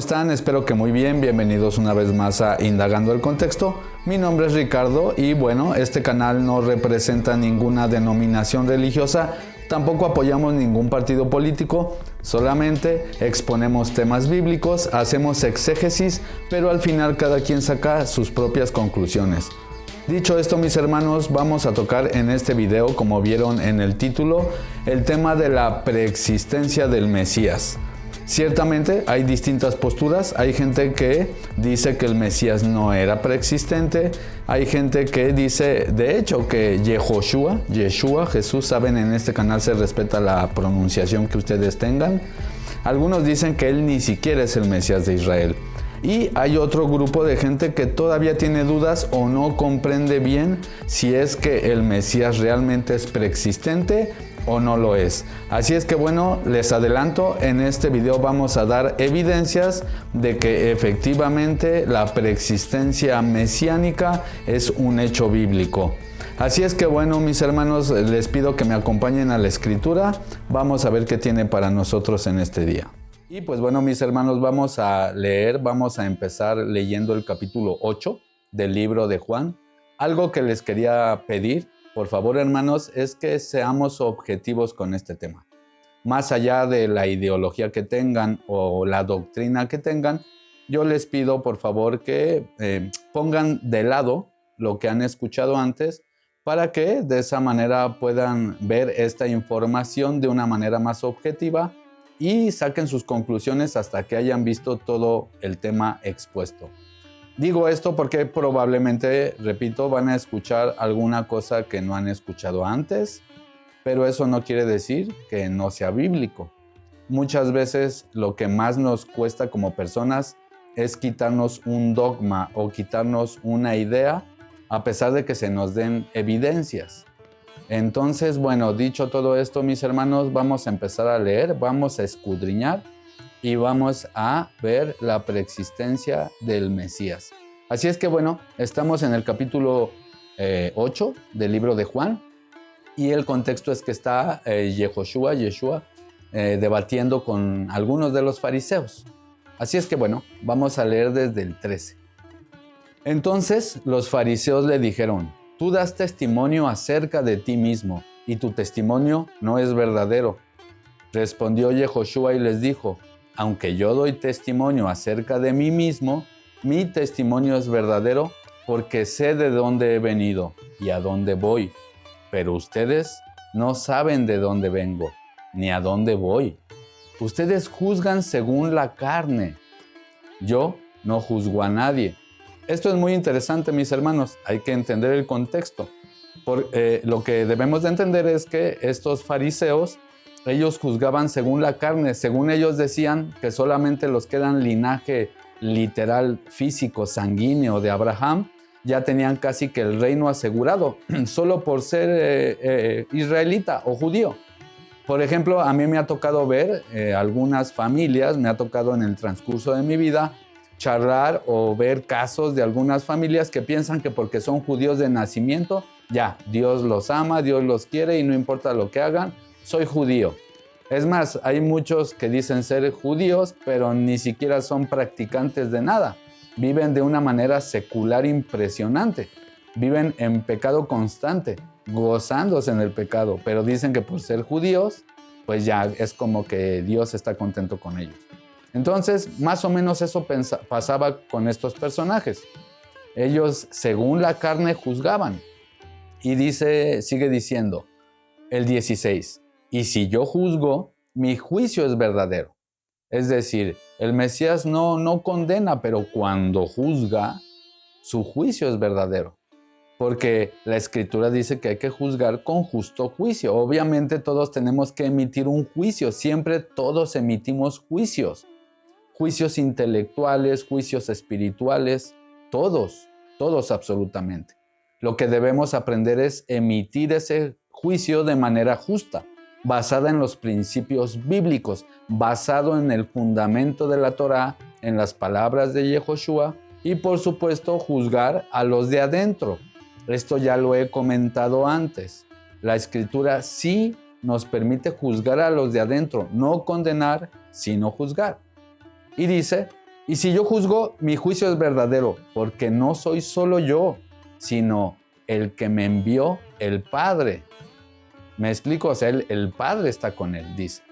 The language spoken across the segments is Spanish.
están? Espero que muy bien. Bienvenidos una vez más a Indagando el Contexto. Mi nombre es Ricardo y bueno, este canal no representa ninguna denominación religiosa, tampoco apoyamos ningún partido político, solamente exponemos temas bíblicos, hacemos exégesis, pero al final cada quien saca sus propias conclusiones. Dicho esto, mis hermanos, vamos a tocar en este video, como vieron en el título, el tema de la preexistencia del Mesías. Ciertamente hay distintas posturas, hay gente que dice que el Mesías no era preexistente, hay gente que dice, de hecho, que Yeshua, Jesús, saben, en este canal se respeta la pronunciación que ustedes tengan. Algunos dicen que él ni siquiera es el Mesías de Israel. Y hay otro grupo de gente que todavía tiene dudas o no comprende bien si es que el Mesías realmente es preexistente o no lo es. Así es que bueno, les adelanto, en este video vamos a dar evidencias de que efectivamente la preexistencia mesiánica es un hecho bíblico. Así es que bueno, mis hermanos, les pido que me acompañen a la escritura. Vamos a ver qué tiene para nosotros en este día. Y pues bueno, mis hermanos, vamos a empezar leyendo el capítulo 8 del libro de Juan. Algo que les quería pedir, por favor, hermanos, es que seamos objetivos con este tema. Más allá de la ideología que tengan o la doctrina que tengan, yo les pido, por favor, que pongan de lado lo que han escuchado antes para que de esa manera puedan ver esta información de una manera más objetiva y saquen sus conclusiones hasta que hayan visto todo el tema expuesto. Digo esto porque probablemente, repito, van a escuchar alguna cosa que no han escuchado antes, pero eso no quiere decir que no sea bíblico. Muchas veces lo que más nos cuesta como personas es quitarnos un dogma o quitarnos una idea a pesar de que se nos den evidencias. Entonces, bueno, dicho todo esto, mis hermanos, vamos a empezar a leer, vamos a escudriñar y vamos a ver la preexistencia del Mesías. Así es que bueno, estamos en el capítulo 8 del libro de Juan y el contexto es que está Yeshua debatiendo con algunos de los fariseos. Así es que bueno, vamos a leer desde el 13. Entonces los fariseos le dijeron: tú das testimonio acerca de ti mismo y tu testimonio no es verdadero. Respondió Yeshua y les dijo: aunque yo doy testimonio acerca de mí mismo, mi testimonio es verdadero porque sé de dónde he venido y a dónde voy. Pero ustedes no saben de dónde vengo ni a dónde voy. Ustedes juzgan según la carne. Yo no juzgo a nadie. Esto es muy interesante, mis hermanos. Hay que entender el contexto. Lo que debemos de entender es que estos fariseos, ellos juzgaban según la carne. Según ellos decían que solamente los que eran linaje literal, físico, sanguíneo de Abraham, ya tenían casi que el reino asegurado, solo por ser israelita o judío. Por ejemplo, a mí me ha tocado ver algunas familias, me ha tocado en el transcurso de mi vida charlar o ver casos de algunas familias que piensan que porque son judíos de nacimiento, ya, Dios los ama, Dios los quiere y no importa lo que hagan, soy judío. Es más, hay muchos que dicen ser judíos, pero ni siquiera son practicantes de nada. Viven de una manera secular impresionante. Viven en pecado constante, gozándose en el pecado, pero dicen que por ser judíos, pues ya es como que Dios está contento con ellos. Entonces, más o menos eso pasaba con estos personajes. Ellos, según la carne, juzgaban. Y sigue diciendo, el 16, y si yo juzgo, mi juicio es verdadero. Es decir, el Mesías no condena, pero cuando juzga, su juicio es verdadero. Porque la Escritura dice que hay que juzgar con justo juicio. Obviamente todos tenemos que emitir un juicio. Siempre todos emitimos juicios. Juicios intelectuales, juicios espirituales, todos absolutamente. Lo que debemos aprender es emitir ese juicio de manera justa, basada en los principios bíblicos, basado en el fundamento de la Torá, en las palabras de Yeshua y por supuesto juzgar a los de adentro. Esto ya lo he comentado antes. La Escritura sí nos permite juzgar a los de adentro, no condenar, sino juzgar. Y dice, Y si yo juzgo, mi juicio es verdadero, porque no soy solo yo, sino el que me envió, el Padre. Me explico, o sea, el Padre está con él, dice.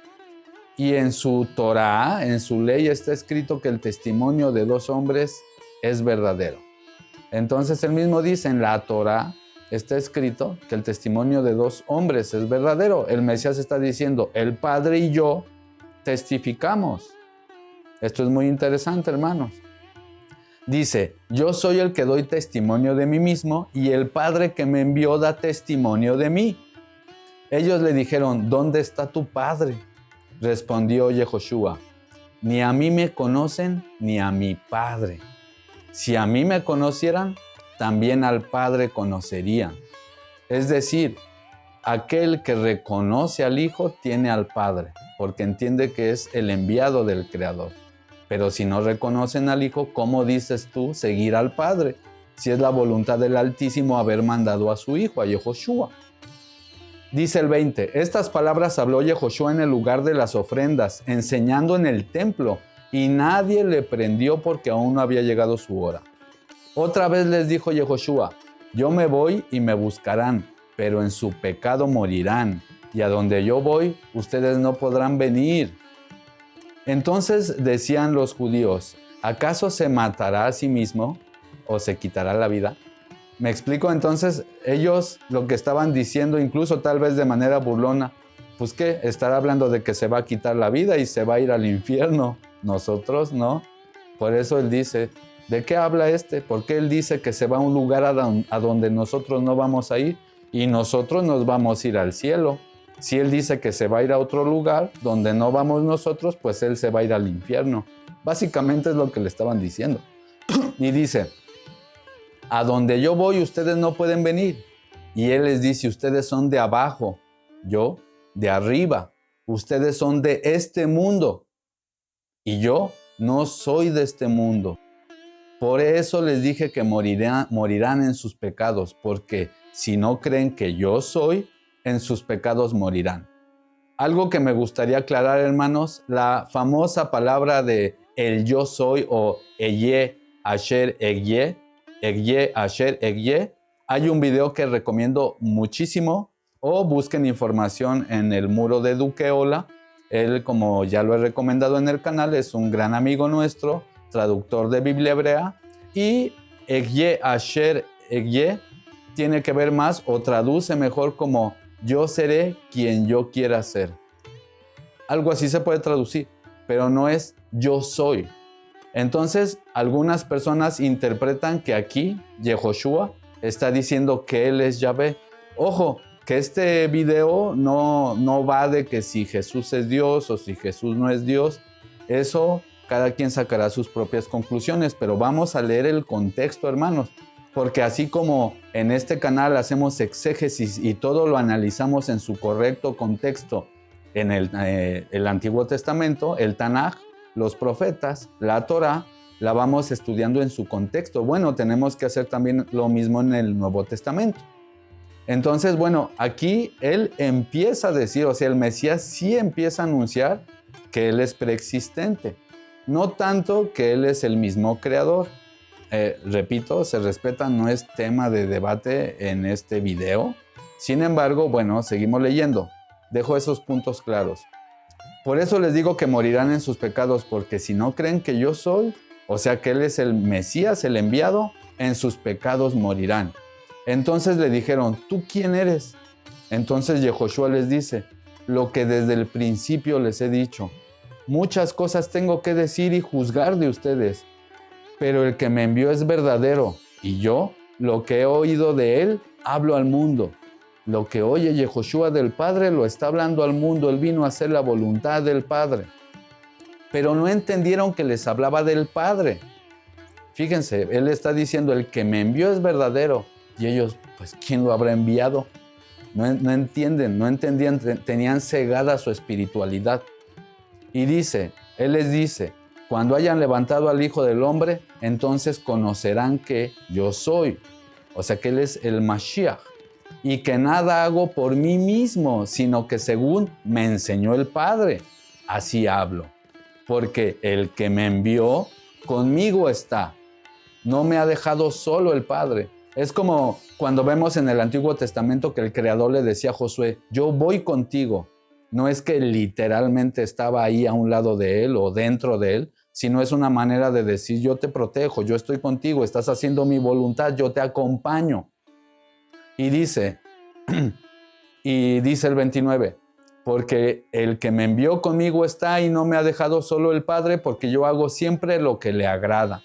Y en su Torá, en su ley, está escrito que el testimonio de dos hombres es verdadero. Entonces él mismo dice, en la Torá está escrito que el testimonio de dos hombres es verdadero. El Mesías está diciendo, el Padre y yo testificamos. Esto es muy interesante, hermanos. Dice, yo soy el que doy testimonio de mí mismo y el Padre que me envió da testimonio de mí. Ellos le dijeron, ¿dónde está tu Padre? Respondió Yehoshua, ni a mí me conocen ni a mi Padre. Si a mí me conocieran, también al Padre conocerían. Es decir, aquel que reconoce al Hijo tiene al Padre, porque entiende que es el enviado del Creador. Pero si no reconocen al Hijo, ¿cómo dices tú seguir al Padre? Si es la voluntad del Altísimo haber mandado a su Hijo, a Yehoshua. Dice el 20, estas palabras habló Yehoshua en el lugar de las ofrendas, enseñando en el templo, y nadie le prendió porque aún no había llegado su hora. Otra vez les dijo Yehoshua, yo me voy y me buscarán, pero en su pecado morirán, y a donde yo voy, ustedes no podrán venir. Entonces decían los judíos, ¿acaso se matará a sí mismo o se quitará la vida? Me explico, entonces ellos lo que estaban diciendo, incluso tal vez de manera burlona, pues ¿qué? Estará hablando de que se va a quitar la vida y se va a ir al infierno. Nosotros no. Por eso él dice, ¿de qué habla este? ¿Por qué él dice que se va a un lugar a donde nosotros no vamos a ir y nosotros nos vamos a ir al cielo? Si él dice que se va a ir a otro lugar donde no vamos nosotros, pues él se va a ir al infierno. Básicamente es lo que le estaban diciendo. Y dice, a donde yo voy ustedes no pueden venir. Y él les dice, ustedes son de abajo, yo de arriba. Ustedes son de este mundo y yo no soy de este mundo. Por eso les dije que morirán en sus pecados, porque si no creen que yo soy, en sus pecados morirán. Algo que me gustaría aclarar, hermanos, la famosa palabra de el yo soy o Eye Asher Eye, Eye Asher Eye, hay un video que recomiendo muchísimo, o busquen información en el muro de Duqueola. Él, como ya lo he recomendado en el canal, es un gran amigo nuestro, traductor de Biblia hebrea, y Eye Asher Eye tiene que ver más o traduce mejor como yo seré quien yo quiera ser. Algo así se puede traducir, pero no es yo soy. Entonces, algunas personas interpretan que aquí Yehoshua está diciendo que él es Yahvé. Ojo, que este video no va de que si Jesús es Dios o si Jesús no es Dios. Eso cada quien sacará sus propias conclusiones, pero vamos a leer el contexto, hermanos. Porque así como en este canal hacemos exégesis y todo lo analizamos en su correcto contexto en el Antiguo Testamento, el Tanaj, los profetas, la Torá, la vamos estudiando en su contexto. Bueno, tenemos que hacer también lo mismo en el Nuevo Testamento. Entonces, bueno, aquí él empieza a decir, o sea, el Mesías sí empieza a anunciar que él es preexistente. No tanto que él es el mismo creador. Repito, se respeta, no es tema de debate en este video. Sin embargo, bueno, seguimos leyendo. Dejo esos puntos claros. Por eso les digo que morirán en sus pecados, porque si no creen que yo soy, o sea que él es el Mesías, el enviado, en sus pecados morirán. Entonces le dijeron, ¿tú quién eres? Entonces Yehoshua les dice, lo que desde el principio les he dicho. Muchas cosas tengo que decir y juzgar de ustedes, pero el que me envió es verdadero, y yo, lo que he oído de él, hablo al mundo. Lo que oye Yehoshua del Padre lo está hablando al mundo. Él vino a hacer la voluntad del Padre. Pero no entendieron que les hablaba del Padre. Fíjense, él está diciendo, el que me envió es verdadero. Y ellos, pues, ¿quién lo habrá enviado? No entendían, tenían cegada su espiritualidad. Y dice, él les dice, cuando hayan levantado al Hijo del Hombre, entonces conocerán que yo soy. O sea, que él es el Mashiach. Y que nada hago por mí mismo, sino que según me enseñó el Padre, así hablo. Porque el que me envió conmigo está. No me ha dejado solo el Padre. Es como cuando vemos en el Antiguo Testamento que el Creador le decía a Josué, yo voy contigo. No es que literalmente estaba ahí a un lado de él o dentro de él, sino es una manera de decir, yo te protejo, yo estoy contigo, estás haciendo mi voluntad, yo te acompaño. Y dice el 29, porque el que me envió conmigo está y no me ha dejado solo el Padre, porque yo hago siempre lo que le agrada.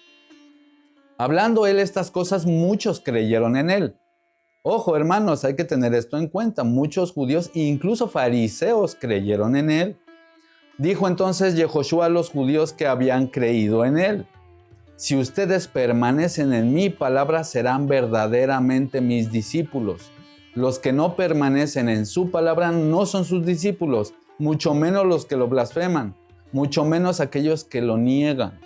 Hablando él estas cosas, muchos creyeron en él. Ojo, hermanos, hay que tener esto en cuenta. Muchos judíos e incluso fariseos creyeron en él. Dijo entonces Yehoshua a los judíos que habían creído en él: si ustedes permanecen en mi palabra, serán verdaderamente mis discípulos. Los que no permanecen en su palabra no son sus discípulos, mucho menos los que lo blasfeman, mucho menos aquellos que lo niegan.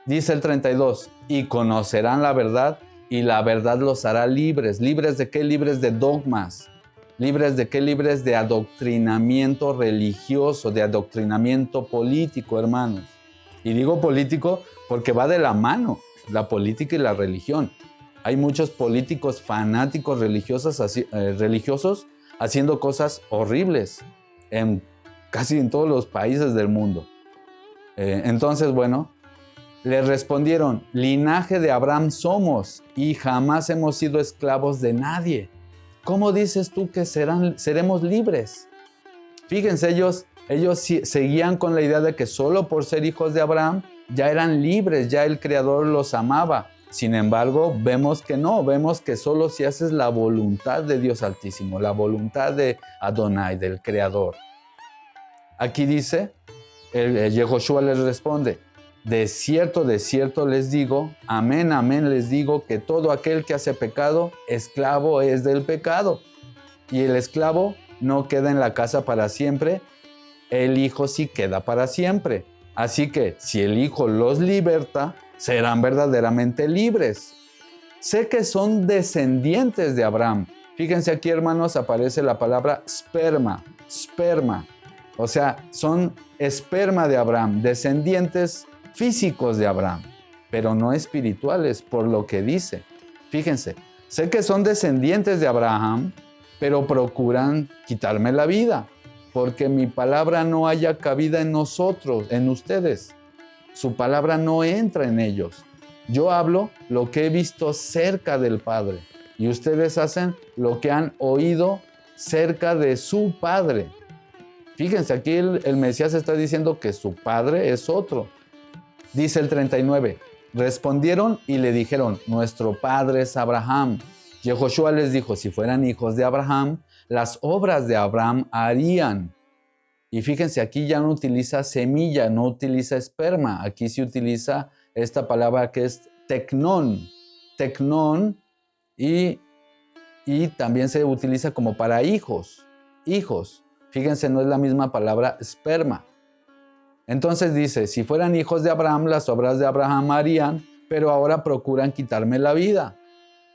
Dice el 32, y conocerán la verdad, y la verdad los hará libres. ¿Libres de qué? Libres de dogmas. ¿Libres de qué? Libres de adoctrinamiento religioso, de adoctrinamiento político, hermanos. Y digo político porque va de la mano la política y la religión. Hay muchos políticos fanáticos religiosos haciendo cosas horribles casi en todos los países del mundo. Entonces, bueno, les respondieron, linaje de Abraham somos y jamás hemos sido esclavos de nadie. ¿Cómo dices tú que seremos libres? Fíjense, ellos seguían con la idea de que solo por ser hijos de Abraham ya eran libres, ya el Creador los amaba. Sin embargo, vemos que no, vemos que solo si haces la voluntad de Dios Altísimo, la voluntad de Adonai, del Creador. Aquí dice, Yehoshua les responde, de cierto les digo, amén, amén les digo, que todo aquel que hace pecado, esclavo es del pecado. Y el esclavo no queda en la casa para siempre, el Hijo sí queda para siempre. Así que si el Hijo los liberta, serán verdaderamente libres. Sé que son descendientes de Abraham. Fíjense aquí, hermanos, aparece la palabra sperma. O sea, son esperma de Abraham, descendientes físicos de Abraham, pero no espirituales, por lo que dice. Fíjense, sé que son descendientes de Abraham, pero procuran quitarme la vida, porque mi palabra no haya cabida en nosotros, en ustedes. Su palabra no entra en ellos. Yo hablo lo que he visto cerca del Padre, y ustedes hacen lo que han oído cerca de su Padre. Fíjense, aquí el Mesías está diciendo que su Padre es otro. Dice el 39, respondieron y le dijeron, nuestro padre es Abraham. Yehoshua les dijo, si fueran hijos de Abraham, las obras de Abraham harían. Y fíjense, aquí ya no utiliza semilla, no utiliza esperma, aquí sí utiliza esta palabra que es tecnón, y también se utiliza como para hijos. Fíjense, no es la misma palabra esperma. Entonces dice, si fueran hijos de Abraham, las obras de Abraham harían, pero ahora procuran quitarme la vida.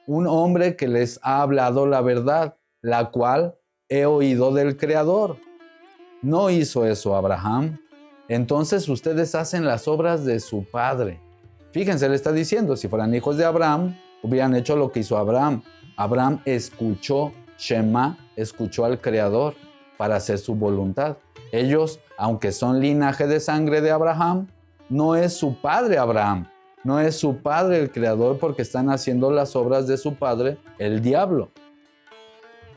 Un hombre que les ha hablado la verdad, la cual he oído del Creador. No hizo eso Abraham. Entonces ustedes hacen las obras de su padre. Fíjense, le está diciendo, si fueran hijos de Abraham, hubieran hecho lo que hizo Abraham. Abraham escuchó al Creador para hacer su voluntad. Ellos, aunque son linaje de sangre de Abraham, no es su padre Abraham, no es su padre el Creador, porque están haciendo las obras de su padre, el diablo.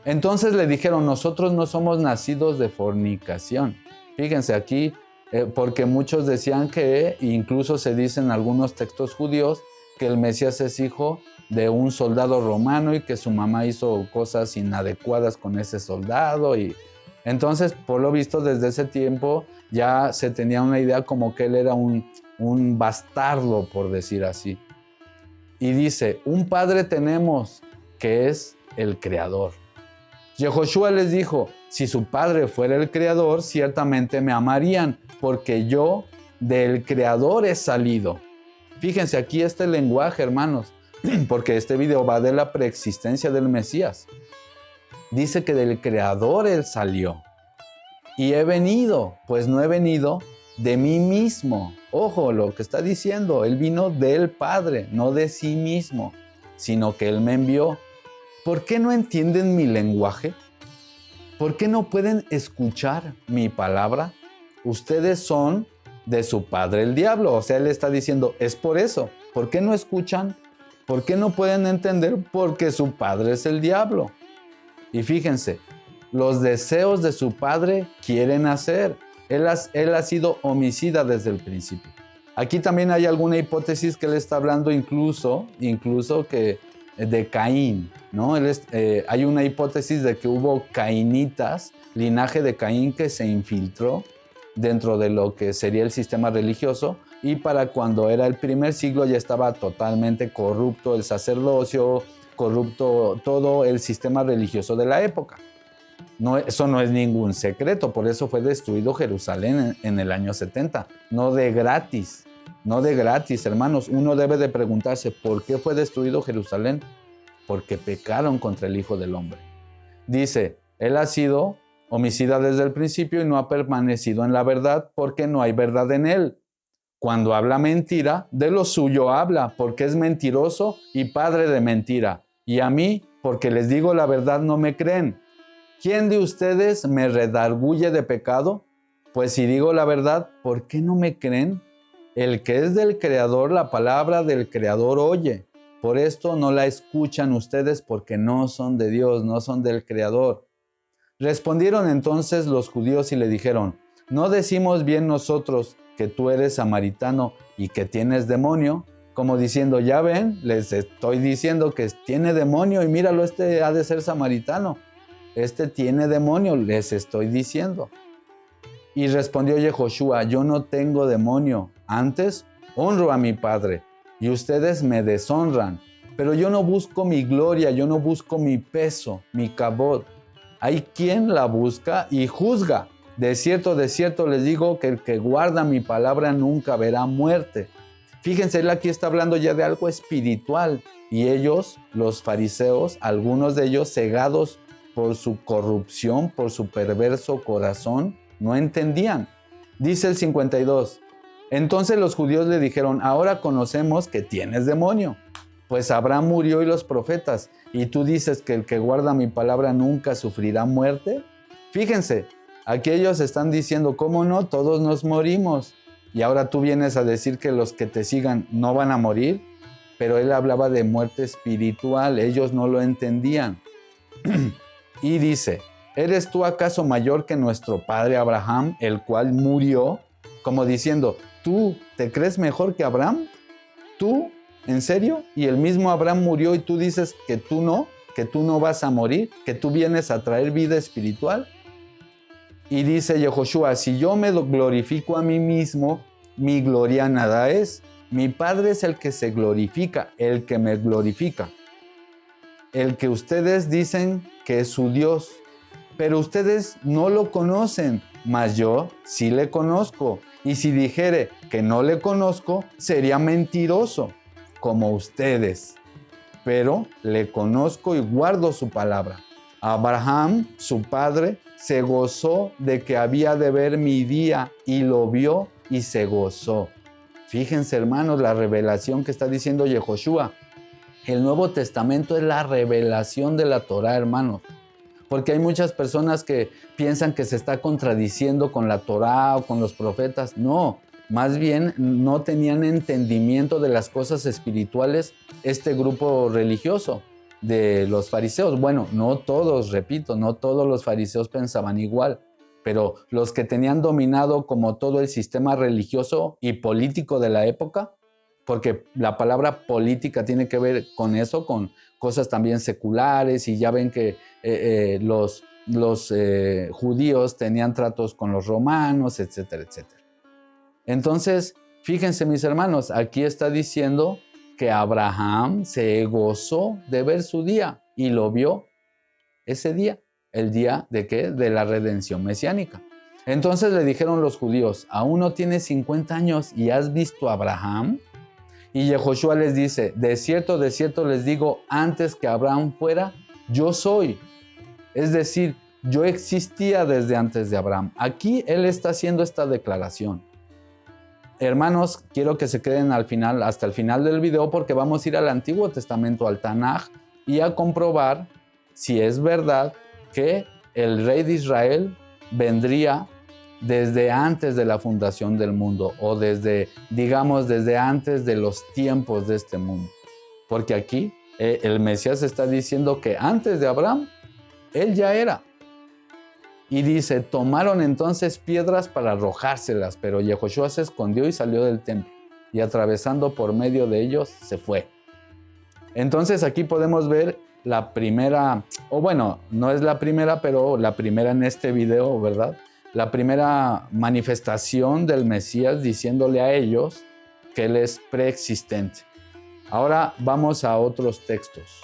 Entonces le dijeron, nosotros no somos nacidos de fornicación. Fíjense aquí, porque muchos decían que, incluso se dice en algunos textos judíos, que el Mesías es hijo de un soldado romano y que su mamá hizo cosas inadecuadas con ese soldado. Y entonces, por lo visto, desde ese tiempo ya se tenía una idea como que él era un bastardo, por decir así. Y dice, un padre tenemos que es el Creador. Yehoshua les dijo, si su padre fuera el Creador, ciertamente me amarían, porque yo del Creador he salido. Fíjense aquí este lenguaje, hermanos, porque este video va de la preexistencia del Mesías. Dice que del Creador él salió. Y he venido, pues no he venido de mí mismo. Ojo, lo que está diciendo, Él vino del Padre, no de sí mismo, sino que Él me envió. ¿Por qué no entienden mi lenguaje? ¿Por qué no pueden escuchar mi palabra? Ustedes son de su padre el diablo. O sea, Él está diciendo, es por eso. ¿Por qué no escuchan? ¿Por qué no pueden entender? Porque su padre es el diablo. Y fíjense, los deseos de su padre quieren hacer. Él ha sido homicida desde el principio. Aquí también hay alguna hipótesis que él está hablando incluso que de Caín, ¿no? Hay una hipótesis de que hubo cainitas, linaje de Caín que se infiltró dentro de lo que sería el sistema religioso, y para cuando era el primer siglo ya estaba totalmente corrupto el sacerdocio, corrupto todo el sistema religioso de la época. No, eso no es ningún secreto, por eso fue destruido Jerusalén en el año 70, no de gratis, hermanos. Uno debe de preguntarse, ¿por qué fue destruido Jerusalén? Porque pecaron contra el Hijo del Hombre. Dice, Él ha sido homicida desde el principio y no ha permanecido en la verdad porque no hay verdad en Él. Cuando habla mentira, de lo suyo habla, porque es mentiroso y padre de mentira. Y a mí, porque les digo la verdad, no me creen. ¿Quién de ustedes me redarguye de pecado? Pues si digo la verdad, ¿por qué no me creen? El que es del Creador, la palabra del Creador oye. Por esto no la escuchan ustedes porque no son de Dios, no son del Creador. Respondieron entonces los judíos y le dijeron, ¿no decimos bien nosotros que tú eres samaritano y que tienes demonio? Como diciendo, ya ven, les estoy diciendo que tiene demonio y míralo, este ha de ser samaritano. Este tiene demonio, les estoy diciendo. Y respondió Yehoshua, yo no tengo demonio, antes honro a mi Padre, y ustedes me deshonran. Pero yo no busco mi gloria, yo no busco mi peso, mi kabod. Hay quien la busca y juzga. De cierto les digo que el que guarda mi palabra nunca verá muerte. Fíjense, él aquí está hablando ya de algo espiritual. Y ellos, los fariseos, algunos de ellos cegados por su corrupción, por su perverso corazón, no entendían. Dice el 52, entonces los judíos le dijeron, ahora conocemos que tienes demonio, pues Abraham murió y los profetas, y tú dices que el que guarda mi palabra nunca sufrirá muerte. Fíjense, aquí ellos están diciendo, ¿cómo no? Todos nos morimos. Y ahora tú vienes a decir que los que te sigan no van a morir, pero él hablaba de muerte espiritual, ellos no lo entendían. Y dice, ¿eres tú acaso mayor que nuestro padre Abraham, el cual murió? Como diciendo, ¿tú te crees mejor que Abraham? ¿Tú? ¿En serio? Y el mismo Abraham murió y tú dices que tú no vas a morir, que tú vienes a traer vida espiritual. Y dice Yehoshua, si yo me glorifico a mí mismo, mi gloria nada es. Mi Padre es el que se glorifica, el que me glorifica. El que ustedes dicen que es su Dios, pero ustedes no lo conocen, mas yo sí le conozco. Y si dijere que no le conozco, sería mentiroso, como ustedes. Pero le conozco y guardo su palabra. Abraham, su padre, se gozó de que había de ver mi día y lo vio y se gozó. Fíjense, hermanos, la revelación que está diciendo Yehoshua. El Nuevo Testamento es la revelación de la Torá, hermanos. Porque hay muchas personas que piensan que se está contradiciendo con la Torá o con los profetas. No, más bien no tenían entendimiento de las cosas espirituales este grupo religioso de los fariseos. Bueno, no todos, repito, no todos los fariseos pensaban igual, pero los que tenían dominado como todo el sistema religioso y político de la época, porque la palabra política tiene que ver con eso, con cosas también seculares, y ya ven que los judíos tenían tratos con los romanos, etcétera, etcétera. Entonces, fíjense mis hermanos, aquí está diciendo que Abraham se gozó de ver su día y lo vio ese día. ¿El día de qué? De la redención mesiánica. Entonces le dijeron los judíos, ¿aún no tienes 50 años y has visto a Abraham? Y Yehoshua les dice, de cierto les digo, antes que Abraham fuera, yo soy. Es decir, yo existía desde antes de Abraham. Aquí él está haciendo esta declaración. hermanos, quiero que se queden al final, hasta el final del video, porque vamos a ir al Antiguo Testamento, al Tanaj, y a comprobar si es verdad que el rey de Israel vendría desde antes de la fundación del mundo, o desde antes de los tiempos de este mundo. Porque aquí el Mesías está diciendo que antes de Abraham, él ya era. Y dice, tomaron entonces piedras para arrojárselas, pero Yehoshua se escondió y salió del templo, y atravesando por medio de ellos, se fue. Entonces aquí podemos ver la primera, o bueno, no es la primera, pero la primera en este video, ¿verdad? La primera manifestación del Mesías diciéndole a ellos que Él es preexistente. Ahora vamos a otros textos.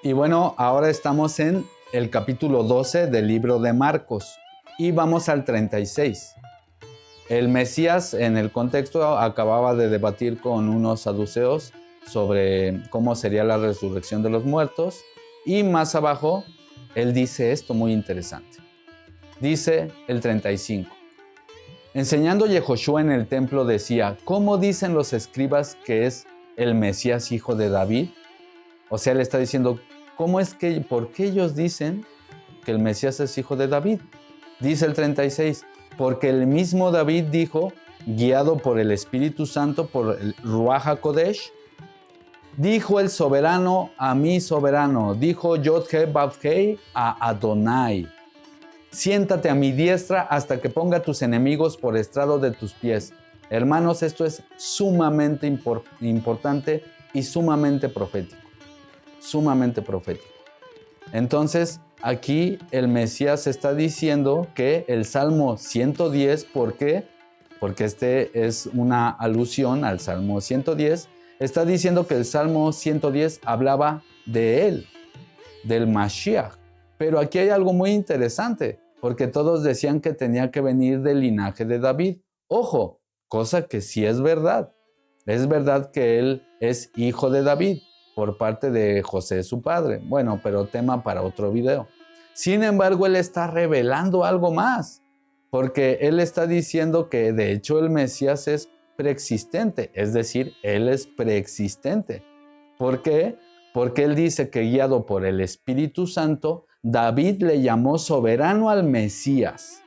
Y bueno, ahora estamos en el capítulo 12 del libro de Marcos y vamos al 36. El Mesías, en el contexto, acababa de debatir con unos saduceos sobre cómo sería la resurrección de los muertos, y más abajo él dice esto muy interesante. Dice el 35. Enseñando Yehoshua en el templo decía, ¿cómo dicen los escribas que es el Mesías hijo de David? O sea, le está diciendo, ¿por qué ellos dicen que el Mesías es hijo de David? Dice el 36, porque el mismo David dijo, guiado por el Espíritu Santo, por el Ruach HaKodesh, dijo el soberano a mi soberano, dijo Yod-Heh-Vav-Heh a Adonai, siéntate a mi diestra hasta que ponga a tus enemigos por estrado de tus pies. Hermanos, esto es sumamente importante y sumamente profético. Sumamente profético. Entonces, aquí el Mesías está diciendo que el Salmo 110, ¿por qué? Porque este es una alusión al Salmo 110, está diciendo que el Salmo 110 hablaba de él, del Mashiach. Pero aquí hay algo muy interesante, porque todos decían que tenía que venir del linaje de David. Ojo, cosa que sí es verdad. Es verdad que él es hijo de David por parte de José, su padre. Bueno, pero tema para otro video. Sin embargo, él está revelando algo más, porque él está diciendo que de hecho el Mesías es preexistente, es decir, él es preexistente. ¿Por qué? Porque él dice que guiado por el Espíritu Santo, David le llamó soberano al Mesías.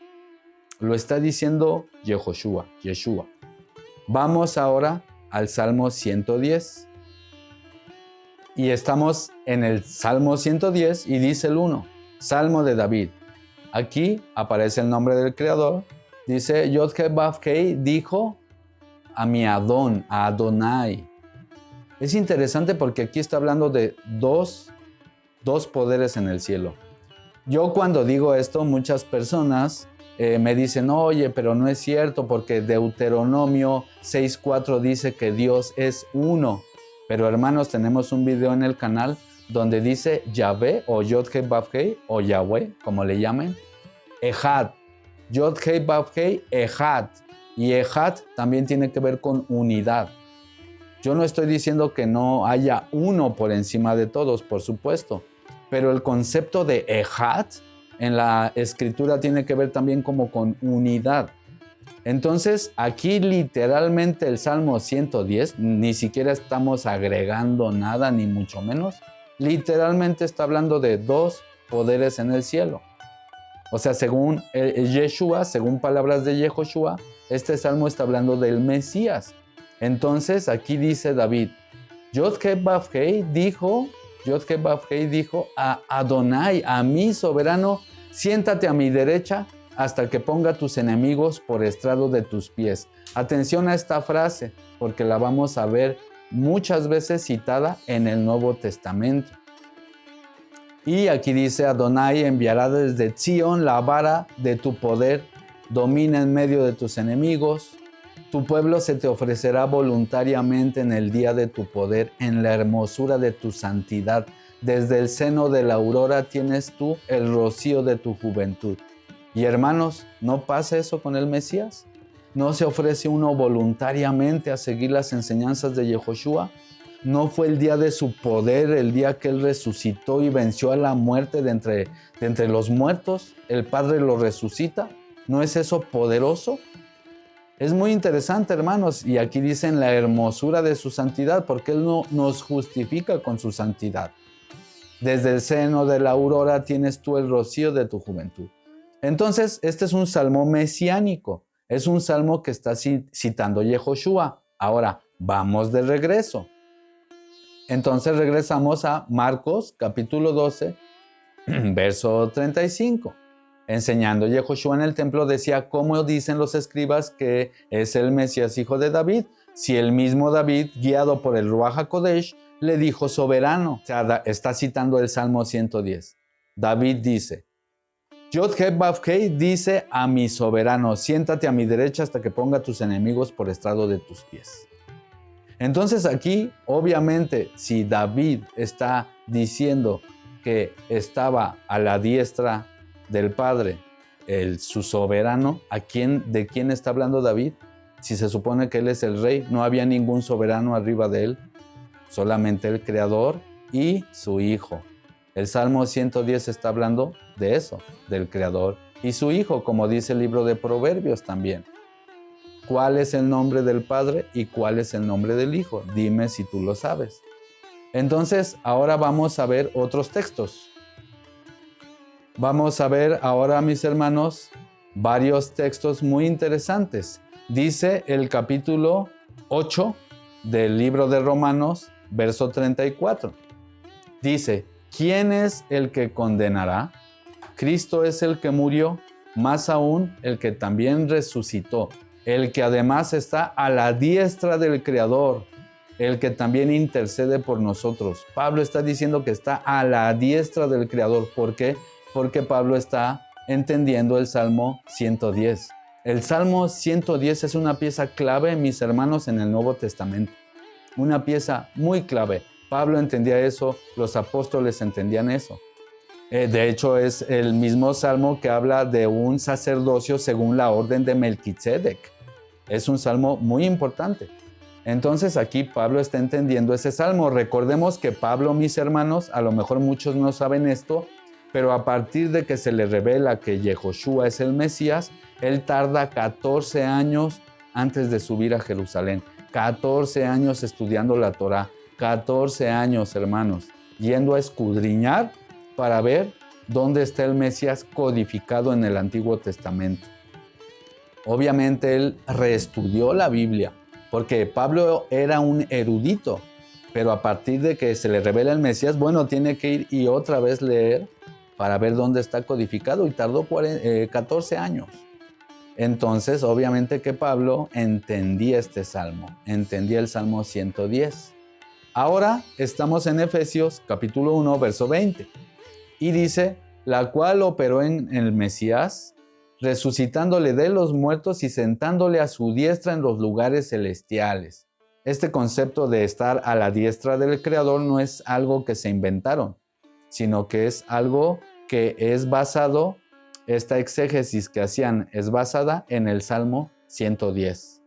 Lo está diciendo Yeshua. Vamos ahora al Salmo 110. Y estamos en el Salmo 110 y dice el 1, Salmo de David. Aquí aparece el nombre del Creador. Dice, Yod-Heh-Vav-Heh dijo a mi Adón, a Adonai. Es interesante porque aquí está hablando de dos poderes en el cielo. Yo cuando digo esto, muchas personas me dicen, oye, pero no es cierto porque Deuteronomio 6:4 dice que Dios es uno. Pero hermanos, tenemos un video en el canal donde dice Yahvé o Yod-Heh-Vav-Heh o Yahweh, como le llamen, Ejad. Yod-Heh-Vav-Heh, Ejad. Y Ejad también tiene que ver con unidad. Yo no estoy diciendo que no haya uno por encima de todos, por supuesto. Pero el concepto de Ejad en la escritura tiene que ver también como con unidad. Entonces, aquí literalmente el Salmo 110, ni siquiera estamos agregando nada, ni mucho menos. Literalmente está hablando de dos poderes en el cielo. O sea, según Yeshua, según palabras de Yehoshua, este Salmo está hablando del Mesías. Entonces, aquí dice David, Yod-Heh-Vav-Heh dijo a Adonai, a mi soberano, siéntate a mi derecha hasta que ponga tus enemigos por estrado de tus pies. Atención a esta frase, porque la vamos a ver muchas veces citada en el Nuevo Testamento. Y aquí dice, Adonai enviará desde Sion la vara de tu poder, domina en medio de tus enemigos. Tu pueblo se te ofrecerá voluntariamente en el día de tu poder, en la hermosura de tu santidad. Desde el seno de la aurora tienes tú el rocío de tu juventud. Y hermanos, ¿no pasa eso con el Mesías? ¿No se ofrece uno voluntariamente a seguir las enseñanzas de Yehoshua? ¿No fue el día de su poder, el día que Él resucitó y venció a la muerte de entre los muertos? ¿El Padre lo resucita? ¿No es eso poderoso? Es muy interesante, hermanos, y aquí dicen la hermosura de su santidad, porque Él no nos justifica con su santidad. Desde el seno de la aurora tienes tú el rocío de tu juventud. Entonces, este es un salmo mesiánico. Es un salmo que está citando Yehoshua. Ahora, vamos de regreso. Entonces regresamos a Marcos, capítulo 12, verso 35. Enseñando Yehoshua en el templo, decía: ¿cómo dicen los escribas que es el Mesías, hijo de David? Si el mismo David, guiado por el Ruach HaKodesh, le dijo soberano. O sea, está citando el Salmo 110. David dice: Yod-Heh-Vav-Heh dice a mi soberano: siéntate a mi derecha hasta que ponga tus enemigos por estrado de tus pies. Entonces aquí, obviamente, si David está diciendo que estaba a la diestra del Padre, su soberano, ¿de quién está hablando David? Si se supone que él es el rey, no había ningún soberano arriba de él, solamente el Creador y su Hijo. El Salmo 110 está hablando de eso, del Creador y su Hijo, como dice el libro de Proverbios también. ¿Cuál es el nombre del Padre y cuál es el nombre del Hijo? Dime si tú lo sabes. Entonces, ahora vamos a ver otros textos. Vamos a ver ahora, mis hermanos, varios textos muy interesantes. Dice el capítulo 8 del libro de Romanos, verso 34. Dice: ¿quién es el que condenará? Cristo es el que murió, más aún el que también resucitó, el que además está a la diestra del Creador, el que también intercede por nosotros. Pablo está diciendo que está a la diestra del Creador. ¿Por qué? Porque Pablo está entendiendo el Salmo 110. El Salmo 110 es una pieza clave, mis hermanos, en el Nuevo Testamento. Una pieza muy clave. Pablo entendía eso, los apóstoles entendían eso. De hecho, es el mismo salmo que habla de un sacerdocio según la orden de Melquisedec. Es un salmo muy importante. Entonces aquí Pablo está entendiendo ese salmo. Recordemos que Pablo, mis hermanos, a lo mejor muchos no saben esto, pero a partir de que se le revela que Yehoshua es el Mesías, él tarda 14 años antes de subir a Jerusalén. 14 años estudiando la Torá. 14 años, hermanos, yendo a escudriñar para ver dónde está el Mesías codificado en el Antiguo Testamento. Obviamente él reestudió la Biblia, porque Pablo era un erudito, pero a partir de que se le revela el Mesías, bueno, tiene que ir y otra vez leer para ver dónde está codificado, y tardó 14 años. Entonces, obviamente que Pablo entendía este salmo, entendía el Salmo 110. Ahora estamos en Efesios capítulo 1, verso 20. Y dice: la cual operó en el Mesías, resucitándole de los muertos y sentándole a su diestra en los lugares celestiales. Este concepto de estar a la diestra del Creador no es algo que se inventaron, sino que es algo que es basado, esta exégesis que hacían es basada en el Salmo 110.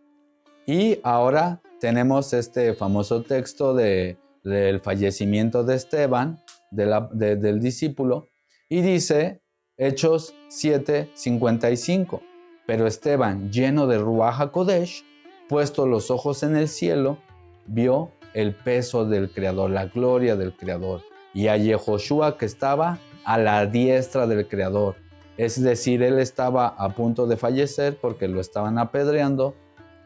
Y ahora tenemos este famoso texto del fallecimiento de Esteban, del discípulo, y dice Hechos 7:55: pero Esteban, lleno de Ruach HaKodesh, puesto los ojos en el cielo, vio el peso del Creador, la gloria del Creador, y a Yehoshua que estaba a la diestra del Creador. Es decir, él estaba a punto de fallecer porque lo estaban apedreando,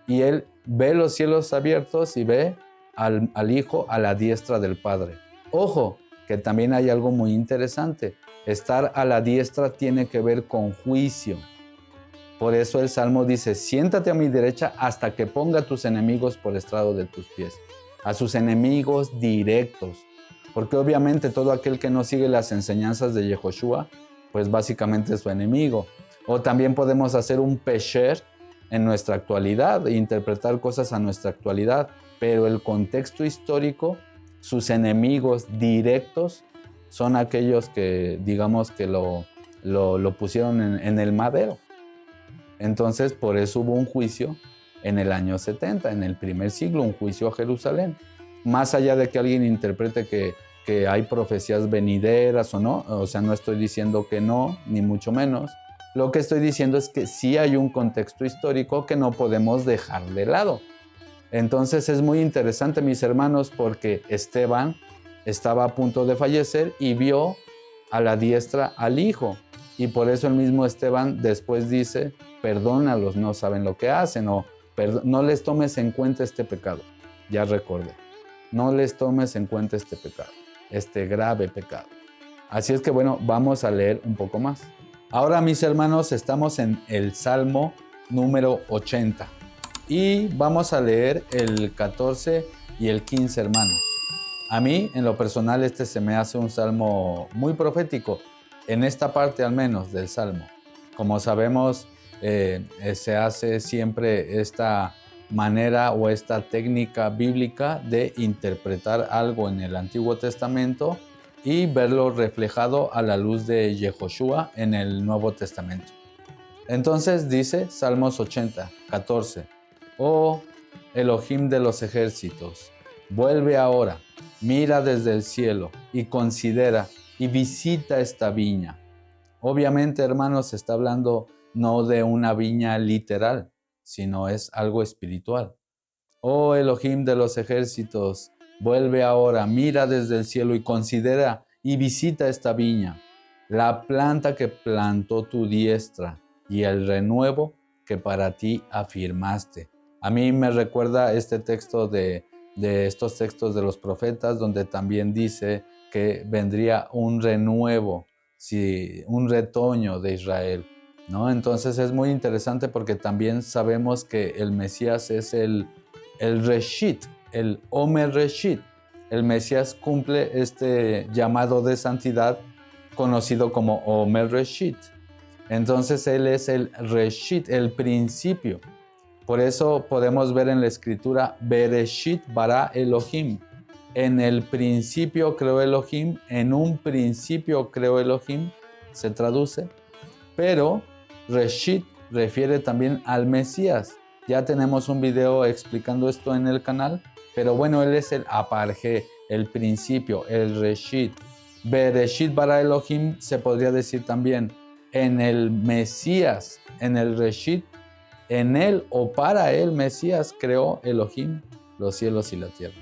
y él ve los cielos abiertos y ve al Hijo a la diestra del Padre. Ojo, que también hay algo muy interesante. Estar a la diestra tiene que ver con juicio. Por eso el Salmo dice: siéntate a mi derecha hasta que ponga a tus enemigos por estrado de tus pies. A sus enemigos directos. Porque obviamente todo aquel que no sigue las enseñanzas de Yehoshua, pues básicamente es su enemigo. O también podemos hacer un pesher en nuestra actualidad e interpretar cosas a nuestra actualidad. Pero el contexto histórico, sus enemigos directos son aquellos que, digamos, que lo pusieron en el madero. Entonces, por eso hubo un juicio en el año 70, en el primer siglo, un juicio a Jerusalén. Más allá de que alguien interprete que hay profecías venideras o no, o sea, no estoy diciendo que no, ni mucho menos, Lo que estoy diciendo es que sí hay un contexto histórico que no podemos dejar de lado. Entonces es muy interesante, mis hermanos, porque Esteban estaba a punto de fallecer y vio a la diestra al Hijo. Y por eso el mismo Esteban después dice, perdónalos, no saben lo que hacen, o no les tomes en cuenta este pecado. Ya recordé, no les tomes en cuenta este pecado, este grave pecado. Así es que bueno, vamos a leer un poco más. Ahora, mis hermanos, estamos en el Salmo número 80. Y vamos a leer el 14 y el 15, hermanos. A mí, en lo personal, este se me hace un salmo muy profético, en esta parte al menos del salmo. Como sabemos, se hace siempre esta manera o esta técnica bíblica de interpretar algo en el Antiguo Testamento y verlo reflejado a la luz de Yehoshua en el Nuevo Testamento. Entonces dice Salmos 80, 14. Oh Elohim de los ejércitos, vuelve ahora, mira desde el cielo y considera y visita esta viña. Obviamente, hermanos, se está hablando no de una viña literal, sino es algo espiritual. Oh Elohim de los ejércitos, vuelve ahora, mira desde el cielo y considera y visita esta viña, la planta que plantó tu diestra y el renuevo que para ti afirmaste. A mí me recuerda este texto de estos textos de los profetas, donde también dice que vendría un renuevo, sí, un retoño de Israel, ¿no? Entonces es muy interesante porque también sabemos que el Mesías es el Reshit, el Omer Reshit. El Mesías cumple este llamado de santidad conocido como Omer Reshit. Entonces él es el Reshit, el principio. Por eso podemos ver en la escritura Bereshit bara Elohim. En el principio creó Elohim, en un principio creó Elohim, se traduce. Pero Reshit refiere también al Mesías. Ya tenemos un video explicando esto en el canal, pero bueno, él es el Aparje, el principio, el Reshit. Bereshit bara Elohim se podría decir también en el Mesías, en el Reshit, en él o para él Mesías creó Elohim los cielos y la tierra.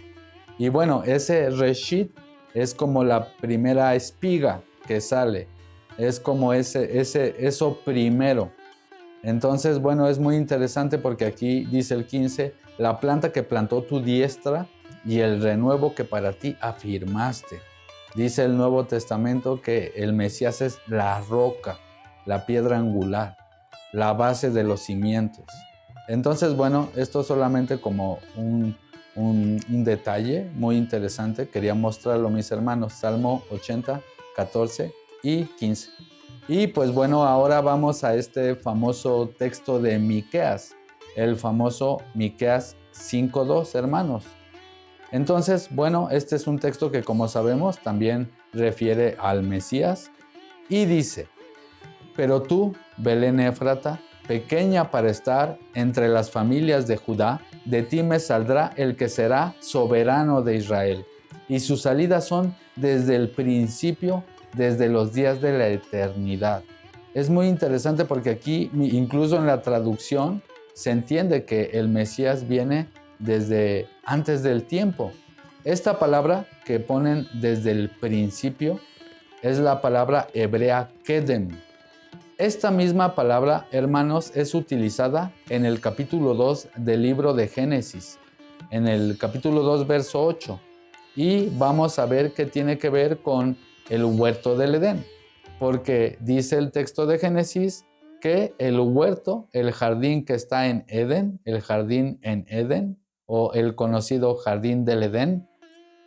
Y bueno, ese Reshit es como la primera espiga que sale, es como eso primero. Entonces, bueno, es muy interesante porque aquí dice el 15, la planta que plantó tu diestra y el renuevo que para ti afirmaste. Dice el Nuevo Testamento que el Mesías es la roca, la piedra angular, la base de los cimientos. Entonces, bueno, esto solamente como un detalle muy interesante. Quería mostrarlo, mis hermanos. Salmo 80, 14 y 15. Y pues bueno, ahora vamos a este famoso texto de Miqueas, el famoso Miqueas 5:2, hermanos. Entonces, bueno, este es un texto que, como sabemos, también refiere al Mesías y dice: pero tú, Belén Éfrata, pequeña para estar entre las familias de Judá, de ti me saldrá el que será soberano de Israel, y sus salidas son desde el principio, desde los días de la eternidad. Es muy interesante porque aquí, incluso en la traducción, se entiende que el Mesías viene desde antes del tiempo. Esta palabra que ponen desde el principio es la palabra hebrea kedem. Esta misma palabra, hermanos, es utilizada en el capítulo 2 del libro de Génesis, en el capítulo 2, verso 8. Y vamos a ver qué tiene que ver con el huerto del Edén, porque dice el texto de Génesis que el huerto, el jardín que está en Edén, el jardín en Edén, o el conocido jardín del Edén,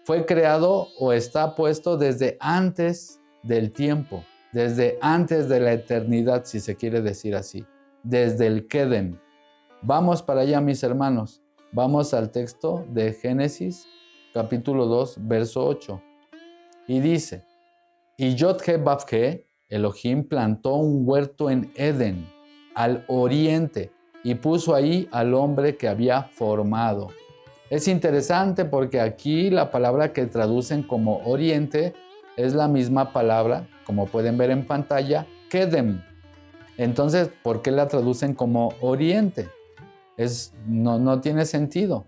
fue creado o está puesto desde antes del tiempo, desde antes de la eternidad, si se quiere decir así, desde el Kedem. Vamos para allá, mis hermanos. Vamos al texto de Génesis, capítulo 2, verso 8. Y dice: y Yod-He-Vav-He, Elohim plantó un huerto en Edén, al oriente, y puso ahí al hombre que había formado. Es interesante porque aquí la palabra que traducen como oriente es la misma palabra, como pueden ver en pantalla, Kedem. Entonces, ¿por qué la traducen como oriente? No tiene sentido.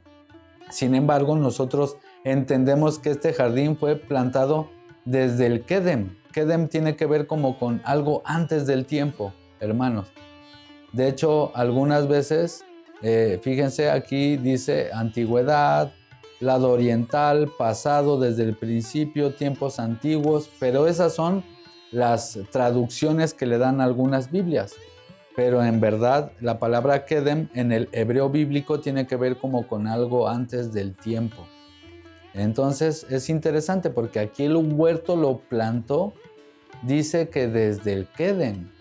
Sin embargo, nosotros entendemos que este jardín fue plantado desde el Kedem. Kedem tiene que ver como con algo antes del tiempo, hermanos. De hecho, algunas veces, fíjense, aquí dice antigüedad, lado oriental, pasado, desde el principio, tiempos antiguos, pero esas son las traducciones que le dan algunas Biblias. Pero en verdad, la palabra Kedem en el hebreo bíblico tiene que ver como con algo antes del tiempo. Entonces, es interesante porque aquí el huerto lo plantó, dice que desde el Kedem,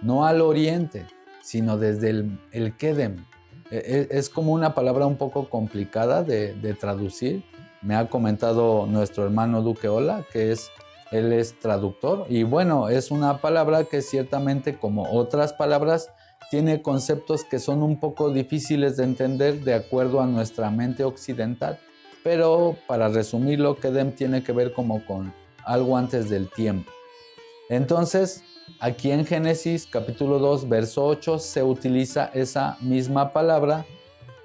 no al oriente, sino desde el Kedem. Es como una palabra un poco complicada de traducir. Me ha comentado nuestro hermano Duque Ola, que él es traductor. Y bueno, es una palabra que ciertamente, como otras palabras, tiene conceptos que son un poco difíciles de entender de acuerdo a nuestra mente occidental. Pero para resumirlo, Kedem tiene que ver como con algo antes del tiempo. Entonces, aquí en Génesis capítulo 2, verso 8, se utiliza esa misma palabra